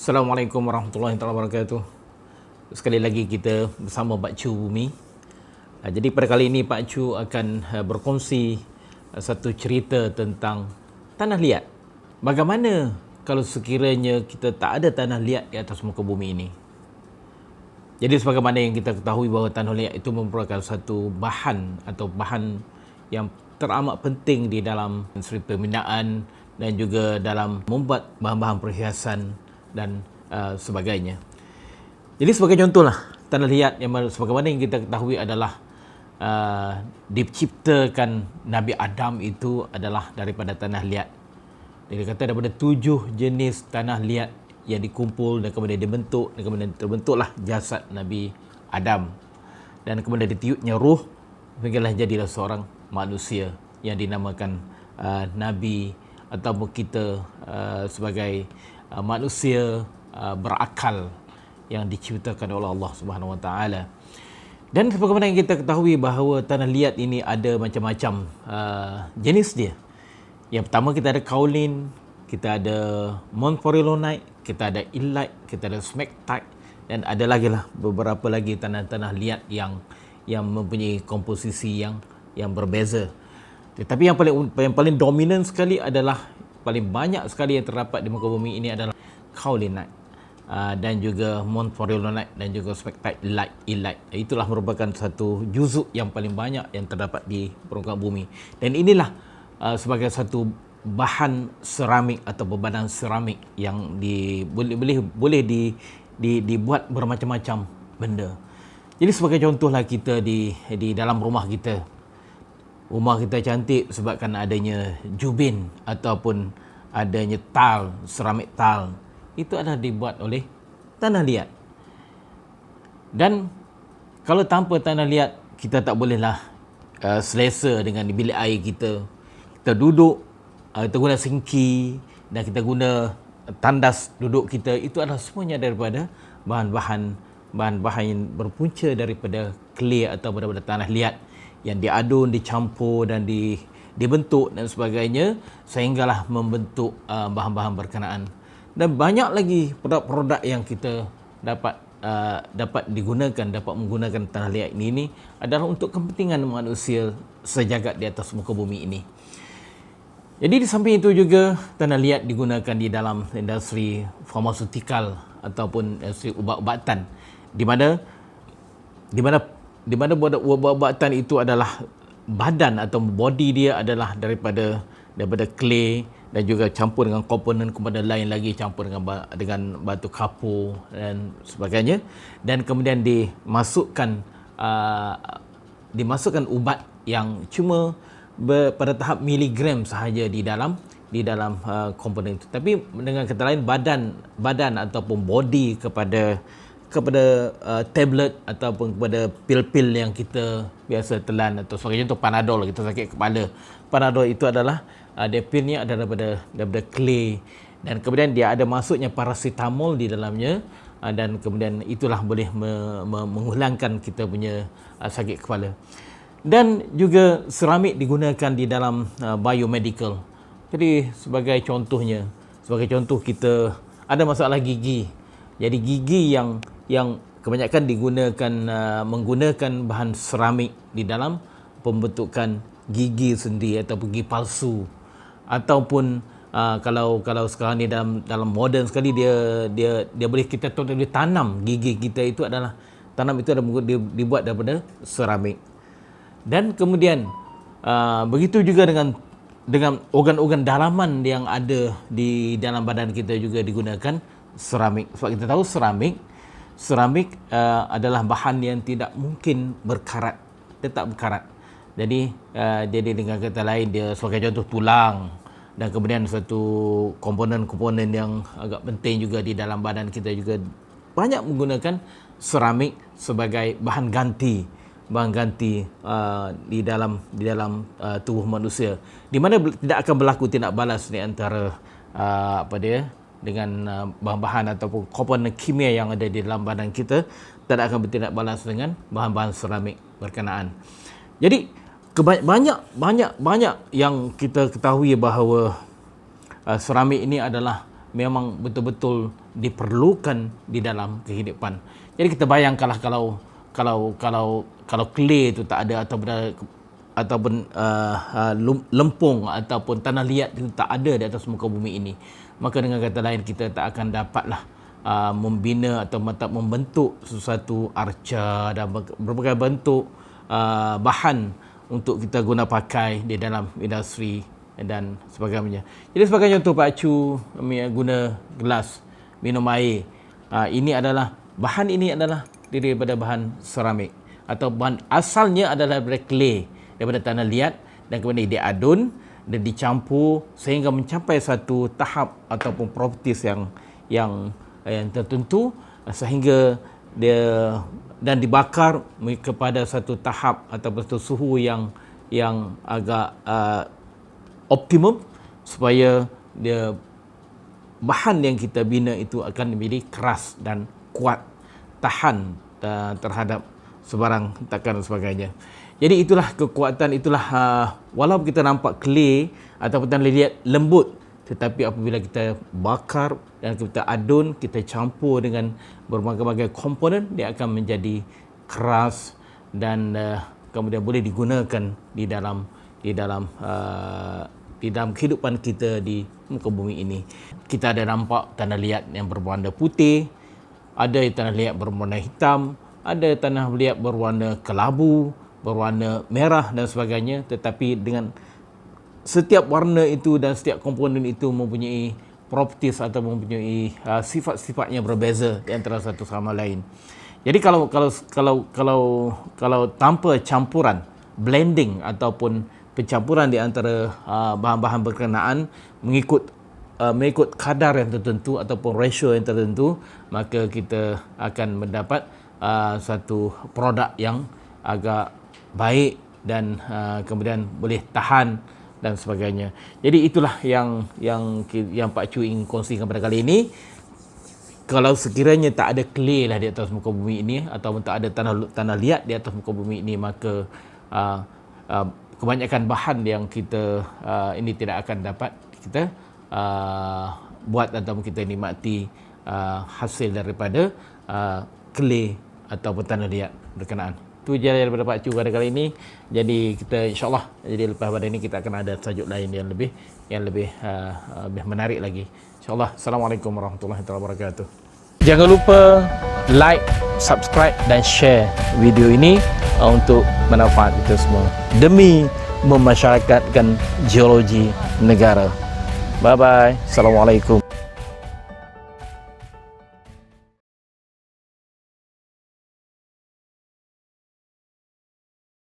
Assalamualaikum warahmatullahi wabarakatuh. Sekali lagi kita bersama Pak Chu Bumi. Jadi pada kali ini Pak Chu akan berkongsi satu cerita tentang tanah liat. Bagaimana kalau sekiranya kita tak ada tanah liat di atas muka bumi ini? Jadi sebagaimana yang kita ketahui bahawa tanah liat itu merupakan satu bahan atau bahan yang teramat penting di dalam industri pembinaan dan juga dalam membuat bahan-bahan perhiasan dan sebagainya. Jadi sebagai contohlah, tanah liat yang sebagaimana yang kita ketahui adalah diciptakan Nabi Adam itu adalah daripada tanah liat. Dia kata daripada 7 jenis tanah liat yang dikumpul dan kemudian dibentuk dan kemudian terbentuklah jasad Nabi Adam. Dan kemudian ditiupnya ruh sehinggalah jadilah seorang manusia yang dinamakan Nabi ataupun kita sebagai manusia berakal yang diciptakan oleh Allah Subhanahu Wa Taala. Dan sebagaimana yang kita ketahui bahawa tanah liat ini ada macam-macam jenis dia. Yang pertama kita ada kaolin, kita ada montmorillonite, kita ada illite, kita ada smectite dan ada lagi lah beberapa lagi tanah-tanah liat yang mempunyai komposisi yang berbeza. Tetapi yang paling dominan sekali adalah paling banyak sekali yang terdapat di muka bumi ini adalah kaolinite dan juga montmorillonite dan juga smectite illite. Itulah merupakan satu juzuk yang paling banyak yang terdapat di permukaan bumi. Dan inilah sebagai satu bahan seramik atau bebanan seramik yang boleh dibuat bermacam-macam benda. Jadi sebagai contohlah kita di dalam rumah kita. Rumah kita cantik sebabkan adanya jubin ataupun adanya seramik tal. Itu adalah dibuat oleh tanah liat. Dan kalau tanpa tanah liat, kita tak bolehlah selesa dengan bilik air kita. Kita duduk, kita guna sinki dan kita guna tandas duduk kita. Itu adalah semuanya daripada bahan-bahan yang berpunca daripada clay atau daripada tanah liat yang diadun, dicampur dan dibentuk dan sebagainya sehinggalah membentuk bahan-bahan berkenaan. Dan banyak lagi produk-produk yang kita dapat menggunakan tanah liat ini adalah untuk kepentingan manusia sejagat di atas muka bumi ini. Jadi di samping itu juga tanah liat digunakan di dalam industri farmaseutical ataupun industri ubat-ubatan di mana ubat-ubatan itu adalah badan atau body dia adalah daripada clay dan juga campur dengan komponen-komponen lain lagi, campur dengan batu kapur dan sebagainya, dan kemudian dimasukkan ubat yang cuma pada tahap miligram sahaja di dalam komponen itu. Tapi dengan kata lain badan ataupun body kepada tablet ataupun kepada pil-pil yang kita biasa telan, atau sebagai contoh Panadol, kita sakit kepala. Panadol itu adalah dia pilnya adalah daripada clay dan kemudian dia ada masuknya paracetamol di dalamnya dan kemudian itulah boleh menghilangkan kita punya sakit kepala. Dan juga seramik digunakan di dalam biomedical. Jadi sebagai contoh kita ada masalah gigi. Jadi gigi yang kebanyakan menggunakan bahan seramik di dalam pembentukan gigi sendiri ataupun gigi palsu, ataupun kalau sekarang ni dalam moden sekali dia boleh kita tanam gigi kita itu adalah dibuat daripada seramik. Dan kemudian begitu juga dengan organ-organ dalaman yang ada di dalam badan kita juga digunakan seramik. Sebab kita tahu seramik adalah bahan yang tidak mungkin berkarat, tetap berkarat. Jadi dengan kata lain dia sebagai contoh tulang dan kemudian satu komponen-komponen yang agak penting juga di dalam badan kita juga banyak menggunakan seramik sebagai bahan ganti di dalam tubuh manusia, di mana tidak akan berlaku tindak balas di antara dengan bahan-bahan ataupun komponen kimia yang ada di dalam badan kita tidak akan bertindak balas dengan bahan-bahan seramik berkenaan. Jadi banyak yang kita ketahui bahawa seramik ini adalah memang betul-betul diperlukan di dalam kehidupan. Jadi kita bayangkanlah kalau clay itu tak ada, ataupun lempung ataupun tanah liat itu tak ada di atas muka bumi ini, maka dengan kata lain kita tak akan dapatlah membina atau membentuk sesuatu arca dan berbagai bentuk bahan untuk kita guna pakai di dalam industri dan sebagainya. Jadi sebagai contoh, Pak Acu guna gelas minum air. Bahan ini adalah daripada bahan seramik, atau bahan asalnya adalah daripada clay, daripada tanah liat, dan kemudian diadun dan dicampur sehingga mencapai satu tahap ataupun properties yang tertentu, sehingga dia dan dibakar kepada satu tahap atau satu suhu yang agak optimum, supaya bahan yang kita bina itu akan menjadi keras dan kuat, tahan terhadap sebarang hentakan dan sebagainya. Jadi itulah kekuatan, walaupun kita nampak clay ataupun tanah liat lembut, tetapi apabila kita bakar dan kita adun, kita campur dengan berbagai-bagai komponen, dia akan menjadi keras dan kemudian boleh digunakan di dalam kehidupan kita di muka bumi ini. Kita ada nampak tanah liat yang berwarna putih, ada tanah liat berwarna hitam, ada tanah liat berwarna kelabu, berwarna merah dan sebagainya. Tetapi dengan setiap warna itu dan setiap komponen itu mempunyai properties atau mempunyai sifat-sifatnya berbeza di antara satu sama lain. Jadi kalau tanpa campuran, blending ataupun pencampuran di antara bahan-bahan berkenaan mengikut kadar yang tertentu ataupun ratio yang tertentu, maka kita akan mendapat satu produk yang agak baik dan kemudian boleh tahan dan sebagainya. Jadi itulah yang Pak Cu ingin kongsikan pada kali ini. Kalau sekiranya tak ada clay lah di atas muka bumi ini, ataupun tak ada tanah liat di atas muka bumi ini, maka kebanyakan bahan yang kita ini tidak akan dapat kita buat ataupun kita nikmati hasil daripada clay ataupun tanah liat berkenaan. Itu je daripada Pak Cu pada kali ini. Jadi kita insyaAllah, jadi lepas pada ini kita akan ada tajuk lain yang lebih menarik lagi. InsyaAllah. Assalamualaikum warahmatullahi wabarakatuh. Jangan lupa like, subscribe dan share video ini untuk manfaat kita semua, demi memasyarakatkan geologi negara. Bye bye. Assalamualaikum.